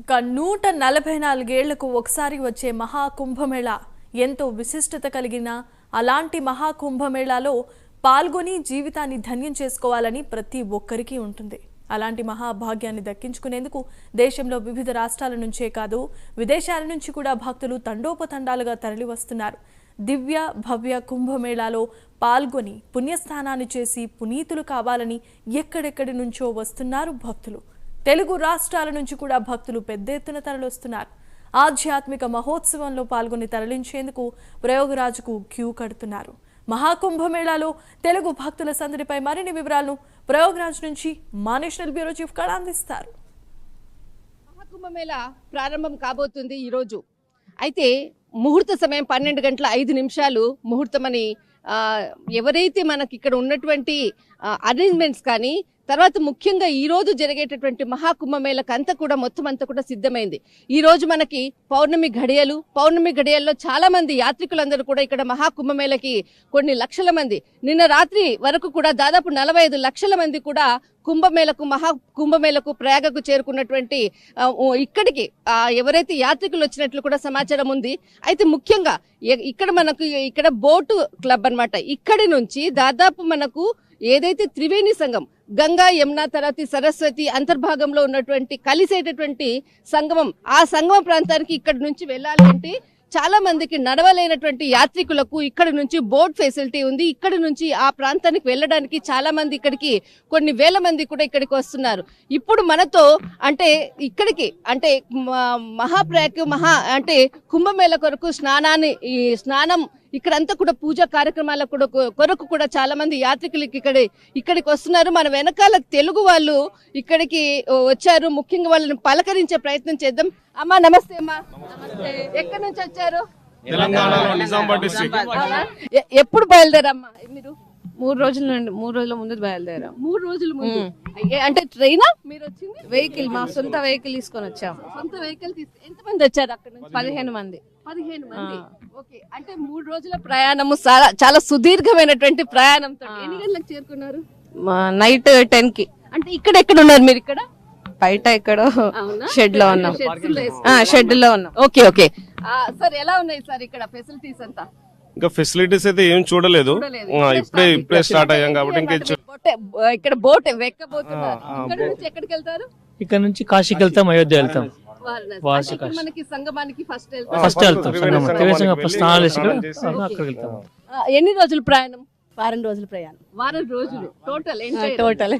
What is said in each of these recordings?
ఇక 144 ఏళ్లకు ఒకసారి వచ్చే మహాకుంభమేళా ఎంతో విశిష్టత కలిగిన అలాంటి మహాకుంభమేళాలో పాల్గొని జీవితాన్ని ధన్యం చేసుకోవాలని ప్రతి ఒక్కరికి ఉంటుంది. అలాంటి మహాభాగ్యాన్ని దక్కించుకునేందుకు దేశంలో వివిధ రాష్ట్రాల నుంచే కాదు విదేశాల నుంచి కూడా భక్తులు తండోపతండాలుగా తరలివస్తున్నారు. దివ్య భవ్య కుంభమేళాలో పాల్గొని పుణ్యస్నానాన్ని చేసి పునీతులు కావాలని ఎక్కడెక్కడి నుంచో వస్తున్నారు భక్తులు. తెలుగు రాష్ట్రాల నుంచి కూడా భక్తులు పెద్ద ఎత్తున తరలివస్తున్నారు. ఆధ్యాత్మిక మహోత్సవంలో పాల్గొని తరలించేందుకు ప్రయోగరాజ్కు క్యూ కడుతున్నారు. మహాకుంభమేళాలో తెలుగు భక్తుల సందడిపై మరిన్ని వివరాలను ప్రయోగరాజ్ నుంచి మా నేషనల్ బ్యూరో చీఫ్ కళ అందిస్తారు. మహాకుంభమేళా ప్రారంభం కాబోతుంది ఈరోజు. అయితే ముహూర్త సమయం 12 గంటల 5 నిమిషాలు ముహూర్తమని ఎవరైతే మనకి ఇక్కడ ఉన్నటువంటి అరేంజ్మెంట్స్ కానీ తర్వాత ముఖ్యంగా ఈ రోజు జరిగేటటువంటి మహాకుంభమేళకు అంతా కూడా మొత్తం అంతా కూడా సిద్ధమైంది. ఈ రోజు మనకి పౌర్ణమి ఘడియల్లో చాలా మంది యాత్రికులందరూ కూడా ఇక్కడ మహాకుంభమేళకి కొన్ని లక్షల మంది నిన్న రాత్రి వరకు కూడా దాదాపు 45 లక్షల మంది కూడా కుంభమేళకు ప్రయాగకు చేరుకున్నటువంటి ఇక్కడికి ఎవరైతే యాత్రికులు వచ్చినట్లు కూడా సమాచారం ఉంది. అయితే ముఖ్యంగా ఇక్కడ బోటు క్లబ్ అన్నమాట. ఇక్కడి నుంచి దాదాపు మనకు ఏదైతే త్రివేణి సంగం గంగా యమున తర్వాత సరస్వతి అంతర్భాగంలో ఉన్నటువంటి కలిసేటటువంటి సంగమం, ఆ సంగమ ప్రాంతానికి ఇక్కడి నుంచి వెళ్ళాలి అంటే చాలా మందికి నడవలేనటువంటి యాత్రికులకు ఇక్కడ నుంచి బోట్ ఫెసిలిటీ ఉంది. ఇక్కడ నుంచి ఆ ప్రాంతానికి వెళ్ళడానికి చాలా మంది ఇక్కడికి కొన్ని వేల మంది కూడా ఇక్కడికి వస్తున్నారు. ఇప్పుడు మనతో ఇక్కడికి కుంభమేళ కొరకు స్నానం ఇక్కడంతా కూడా పూజా కార్యక్రమాల కొరకు కూడా చాలా మంది యాత్రికులు ఇక్కడికి వస్తున్నారు. మన వెనకాల తెలుగు వాళ్ళు ఇక్కడికి వచ్చారు. ముఖ్యంగా వాళ్ళని పలకరించే ప్రయత్నం చేద్దాం. అమ్మా నమస్తే. అమ్మా ఎక్కడి నుంచి వచ్చారు? తెలంగాణలో నిజామాబాద్ డిస్ట్రిక్ట్. ఎప్పుడు బయలుదేరమ్మా మీరు? 3 రోజుల ముందు బయలుదేరాం. 3 రోజుల ముందు అంటే ట్రైనా మీరు వచ్చింది? వెహికల్, మా సొంత వెహికల్ తీసుకొని వచ్చాం. సొంత వెహికల్ ఎంత మంది వచ్చారు? అక్కడ నుంచి 15 మంది. 15 మంది. ఓకే. అంటే 3 రోజుల ప్రయాణము చాలా సుదీర్ఘమైనటువంటి ప్రయాణంతో ఎన్ని గంటలకు చేరుకున్నారు? నైట్ 10 కి. అంటే ఎక్కడ ఉన్నారు మీరు? ఇక్కడ బయట ఇక్కడ షెడ్ లో ఉన్నాం. షెడ్ లో ఉన్నాం. Okay okay. సార్ ఎలా ఉన్నాయి సార్ ఇక్కడ ఫెసిలిటీస్ అంతా? ఇంకా ఫెసిలిటీస్ అయితే ఏం చూడలేదు. ఇప్పుడే స్టార్ట్ అయ్యాం కాబట్టి ఇక్కడ బోట్ ఎక్కబోతున్నారు. ఇక్కడ నుంచి ఎక్కడికి వెళ్తారు? ఇక్కడ నుంచి కాశీకి వెళ్తాం, అయోధ్య వెళ్తాం. మనకి సంగమానికి ఫస్ట్ వెళ్తాం. స్నానాలు చేసి అక్కడికి వెళ్తాం. ఎన్ని రోజులు ప్రయాణం? వారం రోజులు ప్రయాణం. వారం రోజులు టోటల్.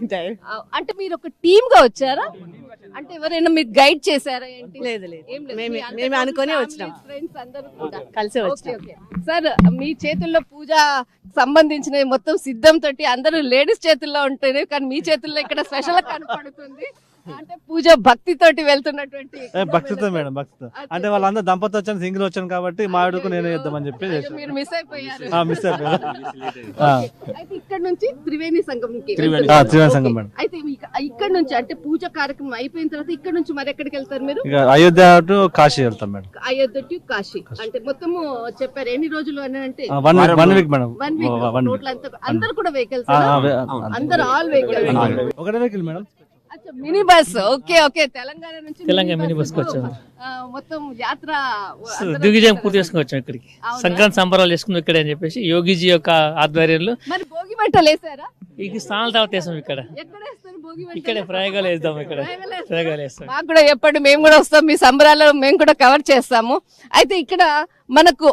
అంటే మీరు ఒక టీమ్ గా వచ్చారా? అంటే ఎవరైనా మీకు గైడ్ చేశారా ఏంటి? లేదు, మేము అనుకునే వచ్చినాం. ఫ్రెండ్స్ అందరూ కూడా కలిసి వచ్చినాం. సార్ మీ చేతుల్లో పూజ సంబంధించిన మొత్తం సిద్ధంతో అందరూ లేడీస్ చేతుల్లో ఉంటేనే, కానీ మీ చేతుల్లో ఇక్కడ స్పెషల్ కనపడుతుంది. అంటే పూజ భక్తితోటి వెళ్తున్నటువంటి. భక్తితో మేడం, భక్తితో. అంటే వాళ్ళందరూ దంపతి వచ్చాను, సింగిల్ వచ్చాను కాబట్టి మా ఆవిడకు నేను చేద్దామని చెప్పి మీరు మిస్ అయిపోయారు. అయితే ఇక్కడ నుంచి త్రివేణి సంగంకి. త్రివేణి సంగం మేడం. అయితే ఇక్కడ నుంచి అంటే పూజ కార్యక్రమం అయిపోయిన తర్వాత ఇక్కడ నుంచి మరి ఎక్కడికి వెళ్తారు మీరు? అయోధ్య టు కాశీ వెళ్తాం మేడం. అయోధ్య టు కాశీ అంటే మొత్తము చెప్పారు ఎన్ని రోజులు అని? అంటే 1 వీక్ మేడం. అందరు కూడా వెహికల్స్? అందరు ఆల్ వెహికల్స్? ఒకటే vehicle madam. Mini bus. Okay okay. Telangana నుంచి మినీ బస్ వచ్చాము. మొత్తం యాత్ర దిగ్విజయం పూర్తి చేసుకుని వచ్చాం ఇక్కడికి. సంక్రాంతి సంబరాలు చేసుకున్నాం ఇక్కడ అని చెప్పేసి యోగిజీ యొక్క ఆధ్వర్యంలో. మరి భోగి మంటలు వేసారా? ఈ స్నానాల తర్వాత వేసాం ఇక్కడ. ఇక్కడే ప్రయోగాలు వేద్దాం. ఇక్కడ ప్రయోగాలు వేస్తాం. మాకు కూడా చెప్పండి, మేము కూడా వస్తాం. మీ సంబరాలు మేము కూడా కవర్ చేస్తాము. అయితే ఇక్కడ మనకు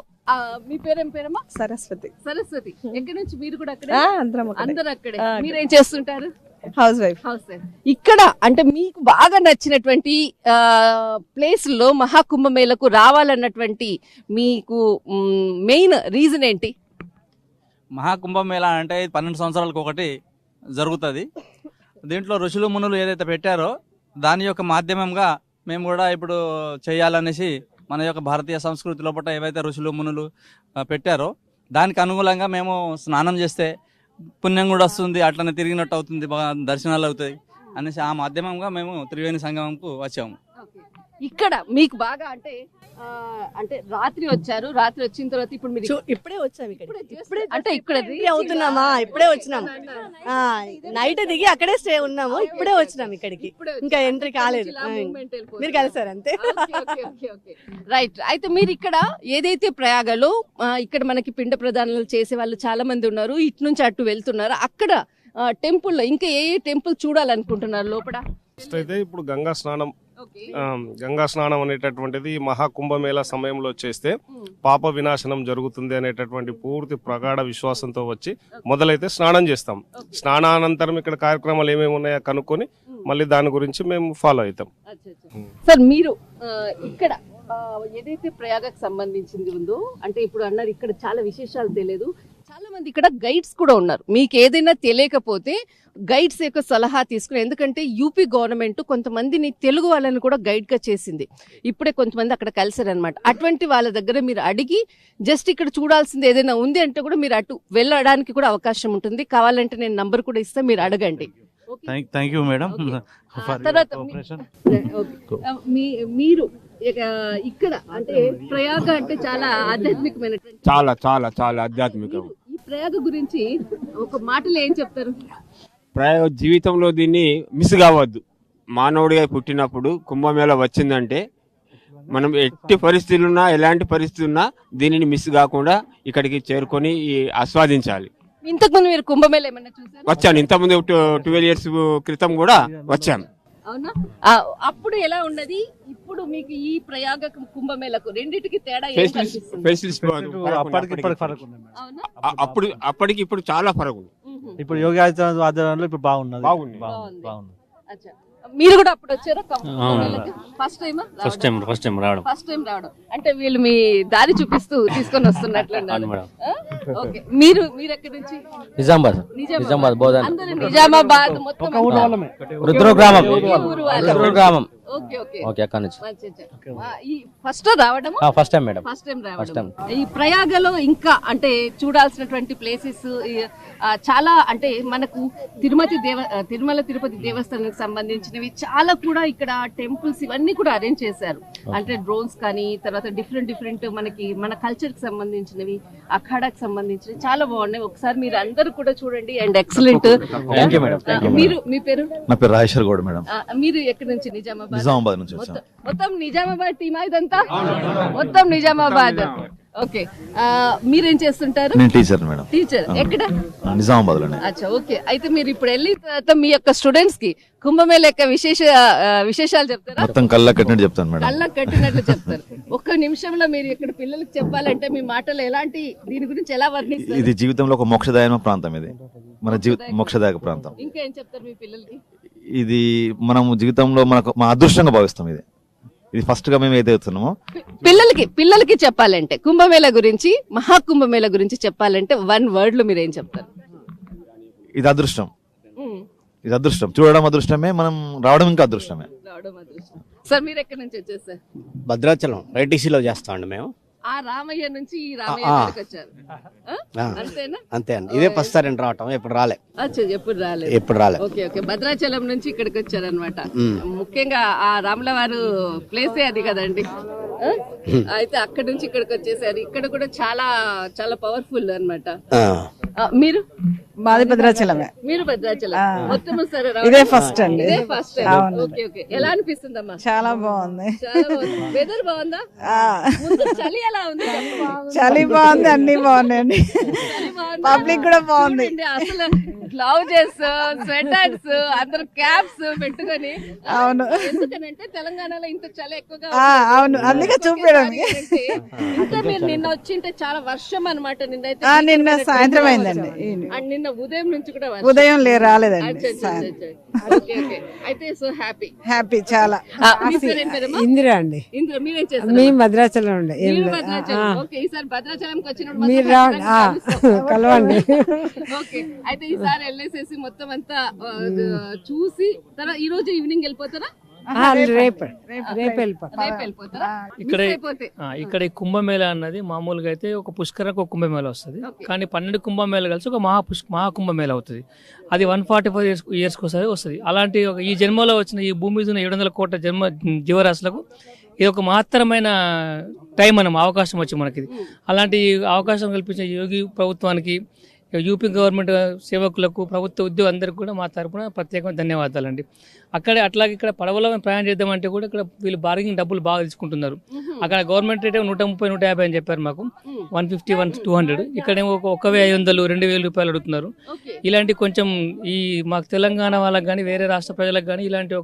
మీ పేరేం పేరమ్మా? సరస్వతి. సరస్వతి. ఎక్కడి నుంచి మీరు కూడా అక్కడే? అందరూ అక్కడే. మీరేం చేస్తుంటారు? House wife. ఇక్కడ అంటే మీకు బాగా నచ్చినటువంటి ప్లేస్ లో మహాకుంభమేళకు రావాలన్నటువంటి మీకు మెయిన్ రీజన్ ఏంటి? మహాకుంభమేళ అంటే 12 సంవత్సరాలకు ఒకటి జరుగుతుంది. దీంట్లో ఋషులు మునులు ఏదైతే పెట్టారో దాని యొక్క మాధ్యమంగా మేము కూడా ఇప్పుడు చేయాలనేసి మన యొక్క భారతీయ సంస్కృతి లోపల ఏవైతే ఋషులు మునులు పెట్టారో దానికి అనుగుణంగా మేము స్నానం చేస్తే పుణ్యం కూడా వస్తుంది, అట్లనే తిరిగినట్టు అవుతుంది, దర్శనాలు అవుతాయి అనేసి ఆ మాధ్యమంగా మేము త్రివేణి సంగమంకు వచ్చాము. ఇక్కడ మీకు బాగా అంటే రాత్రి వచ్చారు, రాత్రి వచ్చిన తర్వాత ఇప్పుడు మీరు ఇప్పుడే వచ్చాము ఇక్కడ అంటే ఇక్కడ అవుతున్నామా ఇప్పుడే వచ్చినాము నైట్ దిగి అక్కడే స్టే ఉన్నాము ఇప్పుడే వచ్చినాము ఇక్కడికి ఇంకా ఎంట్రీ కాలేదు మీరు కలిసారు అంతే రైట్. అయితే మీరు ఇక్కడ ఏదైతే ప్రయాగలో ఇక్కడ మనకి పిండ ప్రదానాలు చేసే వాళ్ళు చాలా మంది ఉన్నారు, ఇటు నుంచి అటు వెళ్తున్నారు. అక్కడ టెంపుల్ లో ఇంకా ఏ టెంపుల్ చూడాలనుకుంటున్నారు లోపల? ఫస్ట్ అయితే ఇప్పుడు గంగా స్నానం అనేటటువంటిది మహాకుంభమేళా సమయంలో చేస్తే పాప వినాశనం జరుగుతుంది అనేటటువంటి పూర్తి ప్రగాఢ విశ్వాసంతో వచ్చి మొదలైతే స్నానం చేస్తాం. స్నానానంతరం ఇక్కడ కార్యక్రమాలు ఏమేమి ఉన్నాయో కనుక్కొని మళ్ళీ దాని గురించి మేము ఫాలో అవుతాం. సార్ మీరు ఇక్కడ ఏదైతే ప్రయాగకు సంబంధించింది ఉందో అంటే ఇప్పుడు అన్నారు ఇక్కడ చాలా విశేషాలు తెలియదు, చాలా మంది ఇక్కడ గైడ్స్ కూడా ఉన్నారు. మీకు ఏదైనా తెలియకపోతే గైడ్స్ యొక్క సలహా తీసుకుని, ఎందుకంటే యూపీ గవర్నమెంట్ కొంతమందిని తెలుగు వాళ్ళని కూడా గైడ్ గా చేసింది. ఇప్పుడే కొంతమంది అక్కడ కలిసారనమాట. అటువంటి వాళ్ళ దగ్గర మీరు అడిగి జస్ట్ ఇక్కడ చూడాల్సింది ఏదైనా ఉంది అంటే కూడా మీరు అటు వెళ్ళడానికి కూడా అవకాశం ఉంటుంది. కావాలంటే నేను నంబర్ కూడా ఇస్తా, మీరు అడగండి. Thank you madam. తర్వాత మీరు ఇక్కడ అంటే ప్రయాగ అంటే చాలా ఆధ్యాత్మికమైనటువంటి చాలా చాలా చాలా ఆధ్యాత్మికం. ఈ ప్రయాగ గురించి ఒక మాటలో ఏం చెప్తారు? ప్రయాగ జీవితంలో దీన్ని మిస్ కావద్దు. మానవుడిగా పుట్టినప్పుడు కుంభమేళా వచ్చిందంటే మనం ఎట్టి పరిస్థితులున్నా ఎలాంటి పరిస్థితులున్నా దీనిని మిస్ కాకుండా ఇక్కడికి చేరుకొని ఆస్వాదించాలి. ఇంతకుముందు మీరు కుంభమేళా ఏమన్నా చూసారా? వచ్చాను, ఇంతకుముందు 12 years క్రితం కూడా వచ్చాను. అవునా? అప్పుడు ఎలా ఉన్నది, ఇప్పుడు మీకు ఈ ప్రయాగ కుంభమేళకు రెండింటికి తేడా ఏం కనిపిస్తుంది? అవునా? అప్పటికి ఇప్పుడు చాలా ఫరక్ ఉంది. ఇప్పుడు యోగి ఆదిత్యనాథ్ ఆధ్వర్యంలో ఇప్పుడు బాగున్నది. అచ్చా. మీరు కూడా అప్పుడు వచ్చారా ఫస్ట్ టైం రావడం? అంటే వీళ్ళు మీ దారి చూపిస్తూ తీసుకొని వస్తున్నట్లు. ఓకే, మీరు ఎక్కడి నుంచి? నిజామాబాద్ బోధన. అందరూ నిజామాబాద్ మొత్తం గ్రామం. ఓకే ఓకే ఓకే, అక్కడ నుంచి ఫస్ట్ రావడం first time madam. First time రావడం. ఈ ప్రయాగలో ఇంకా అంటే చూడాల్సినటువంటి ప్లేసెస్ చాలా అంటే మనకు తిరుమల తిరుపతి దేవస్థానానికి సంబంధించినవి చాలా కూడా ఇక్కడ టెంపుల్స్ ఇవన్నీ కూడా అరేంజ్ చేశారు. అంటే డ్రోన్స్ కానీ తర్వాత డిఫరెంట్ మనకి మన కల్చర్ కి సంబంధించినవి, అఖాడాకి సంబంధించినవి చాలా బాగున్నాయి. ఒకసారి మీరు అందరూ కూడా చూడండి. And excellent. మీరు మీ పేరు? నా పేరు రాజేశ్వర్ గౌడ్ మేడం. మీరు ఎక్కడి నుంచి? నిజామాబాద్ నుంచి వచ్చాం. మొత్తం నిజామాబాద్ టీమా ఇదంతా? మొత్తం నిజామాబాద్. ఓకే, మీరేం చేస్తుంటారు? నేను టీచర్ మేడం. టీచర్ ఎక్కడ? నిజామాబాద్ లోనే. అచ్చా, ఓకే. అయితే మీరు ఇప్పుడు వెళ్ళిన తర్వాత మీ యొక్క స్టూడెంట్స్ కి కుంభమేళా యొక్క విశేషాలు చెప్తారా? మొత్తం కళ్ళ కట్టినట్టు చెప్తాను మేడం. కళ్ళ కట్టినట్లు చెప్తారు. ఒక్క నిమిషంలో మీరు ఇక్కడ పిల్లలకి చెప్పాలంటే మీ మాటలు ఎలాంటి, దీని గురించి ఎలా వర్ణిస్తారు? ఇది జీవితంలో ఒక మోక్షదాయక ప్రాంతం. ఇది మన మోక్షదాయక ప్రాంతం. ఇంకా ఏం చెప్తారు మీ పిల్లలకి? ఇది మనం జీవితంలో మా అదృష్టంగా భావిస్తాం. ఇది ఫస్ట్ గా మేము ఏదైతున్నామో పిల్లలకి చెప్పాలంటే కుంభమేళా గురించి, మహాకుంభమేళా గురించి చెప్పాలంటే 1 word లో మీరు ఏం చెప్తారు? ఇది అదృష్టం. ఇది అదృష్టం. చూడడం అదృష్టమే, మనం రావడం ఇంకా అదృష్టమే. సార్ మీరు ఎక్కడి నుంచి వచ్చేసారు? భద్రాచలం రైటీసీలో చేస్తామండి మేము. ఆ రామయ్య నుంచి ఈ రామయ్య దగ్గరికి వచ్చారు అంతేనా? అంతే అండి. ఇదే ఫస్ట్ సార్ రావటం, ఎప్పుడు రాలే. ఎప్పుడు రాలే. ఓకే ఓకే, భద్రాచలం నుంచి ఇక్కడికి వచ్చారనమాట. ముఖ్యంగా ఆ రాముల వారు ప్లేసే అది కదండి. అయితే అక్కడి నుంచి ఇక్కడికి వచ్చేసారు. ఇక్కడ కూడా చాలా చాలా పవర్ఫుల్ అన్నమాట. మీరు? మాది భద్రాచలమే. మీరు భద్రాచలం మొత్తం సరే. ఇదే ఫస్ట్ అండి. ఇదే ఫస్ట్. ఓకే ఓకే, ఎలా అనిపిస్తుందమ్మా? చాలా బాగుంది. వెదర్ బాగుందా? చలి ఎలా ఉంది? చలి బాగుంది, అన్ని బాగున్నాయండి. పబ్లిక్ కూడా బాగుంది. అసలు గ్లౌజెస్, స్వెటర్స్, అందరు క్యాప్స్ పెట్టుకొని. అవును, ఎందుకనంటే తెలంగాణలో ఇంత చలి ఎక్కువగా. అవును, అందుకే చూపించడానికి. ఇంకా మీరు నిన్న వచ్చింటే చాలా వర్షం అనమాట. నిన్న సాయంత్రం అయిందండి. నిన్న ఉదయం నుంచి కూడా ఉదయం రాలేదండి. అయితే సో హ్యాపీ చాలా. ఇందిరా అండి. ఇందిరా, మీరేం చేస్తారు? మేము భద్రాచలం ఉండే. ఓకే, ఈసారి భద్రాచలంకి వచ్చినప్పుడు మీరు కలవండి. ఓకే, అయితే ఈసారి వెళ్ళేసేసి మొత్తం అంతా చూసి తర్వాత ఈ రోజు ఈవినింగ్ వెళ్ళిపోతారా? ఇక్కడ ఈ కుంభమేళ అన్నది మామూలుగా అయితే ఒక పుష్కరకు ఒక కుంభమేళ వస్తుంది, కానీ 12 కుంభమేళ కలిసి ఒక మహాకుంభమేళ అవుతుంది. అది 145 years ఒకసారి వస్తుంది. అలాంటి ఈ జన్మలో వచ్చిన ఈ భూమి మీద ఉన్న 700 కోట్ల జీవరాశులకు ఇది ఒక మహత్తరమైన టైం మనం అవకాశం వచ్చి మనకి అలాంటి అవకాశం కల్పించిన యోగి ప్రభుత్వానికి, యూపీ గవర్నమెంట్ సేవకులకు, ప్రభుత్వ ఉద్యోగులు అందరికీ కూడా మా తరపున ప్రత్యేకమైన ధన్యవాదాలండి. అట్లాగే ఇక్కడ పడవలో ప్రయాణం చేద్దామంటే కూడా ఇక్కడ వీళ్ళు బార్గింగ్ డబ్బులు బాగా తీసుకుంటున్నారు. అక్కడ గవర్నమెంట్ రేట్ 130, 150 అని చెప్పారు మాకు, 150, 200. ఇక్కడేమో 1,500, 2,000 రూపాయలు అడుగుతున్నారు. ఇలాంటి కొంచెం ఈ మాకు తెలంగాణ వాళ్ళకి కానీ వేరే రాష్ట్ర ప్రజలకు కానీ ఇలాంటి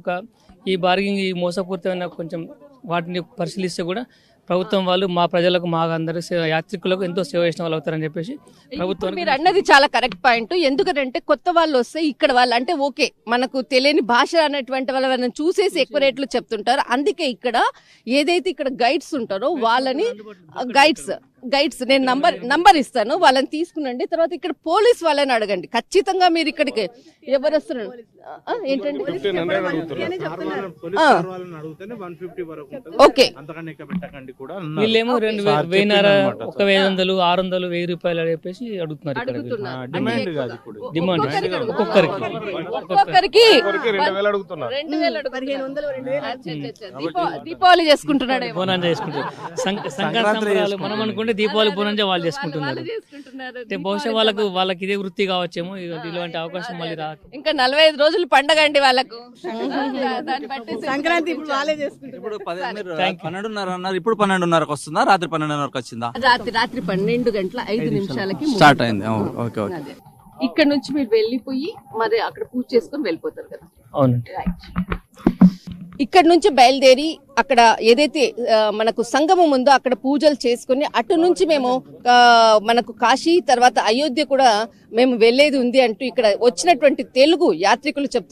ఈ బార్గింగ్, ఈ మోసపూరితమైన కొంచెం వాటిని పరిశీలిస్తే కూడా ప్రభుత్వం వాళ్ళు మా ప్రజలకు, మా అందరి యాత్రికులకు ఎంతో సేవ చేసిన వాళ్ళు అవుతారని చెప్పేసి ప్రభుత్వం. మీరు అన్నది చాలా కరెక్ట్ పాయింట్. ఎందుకంటే కొత్త వాళ్ళు వస్తే ఇక్కడ వాళ్ళు అంటే ఓకే, మనకు తెలియని భాష అనేటువంటి వాళ్ళని చూసేసి ఎక్కువ రేట్లు చెప్తుంటారు. అందుకే ఇక్కడ ఏదైతే ఇక్కడ గైడ్స్ ఉంటారో వాళ్ళని గైడ్స్ నేను నంబర్ ఇస్తాను, వాళ్ళని తీసుకునండి. తర్వాత ఇక్కడ పోలీస్ వాళ్ళని అడగండి. ఖచ్చితంగా మీరు ఇక్కడికి ఎవరు వస్తున్నారు ఏంటంటే ఓకే, వీళ్ళేమో 2,500, 1,500, 600, 1,000 రూపాయలు అని చెప్పేసి అడుగుతున్నారు. డిమాండ్ ఒక్కొక్కరికి దీపావళి చేసుకుంటున్నాడు, బోనాలు చేసుకుంటారు. సంక్రాంతి మనం అనుకుంటే దీపావళి బోనంజా వాళ్ళు చేసుకుంటున్నారు. బహుశా వాళ్ళకి ఇదే వృత్తి కావచ్చేమో, ఇలాంటి అవకాశం మళ్ళీ రా. ఇంకా 45 రోజులు పండగ అండి వాళ్ళకు. సంక్రాంతి ఇప్పుడు వాళ్ళే చేసుకుంటారు. ఇప్పుడు 12:30 అన్నారు, ఇప్పుడు 12:30కి వస్తుందా, రాత్రి 12:30కి వచ్చిందా? రాత్రి 12:05 స్టార్ట్ అయింది. Okay okay. ఇక్కడ నుంచి మీరు వెళ్ళిపోయి మరి అక్కడ పూజ చేసుకొని వెళ్ళిపోతారు కదా? అవునండి. ఇక్కడ నుంచి బయలుదేరి అక్కడ ఏదైతే మనకు సంగమం ఉందో అక్కడ పూజలు చేసుకుని అటు నుంచి మేము మనకు కాశీ తర్వాత అయోధ్య కూడా మేము వెళ్లేది ఉంది అంటూ ఇక్కడ వచ్చినటువంటి తెలుగు యాత్రికులు చెప్తున్నారు.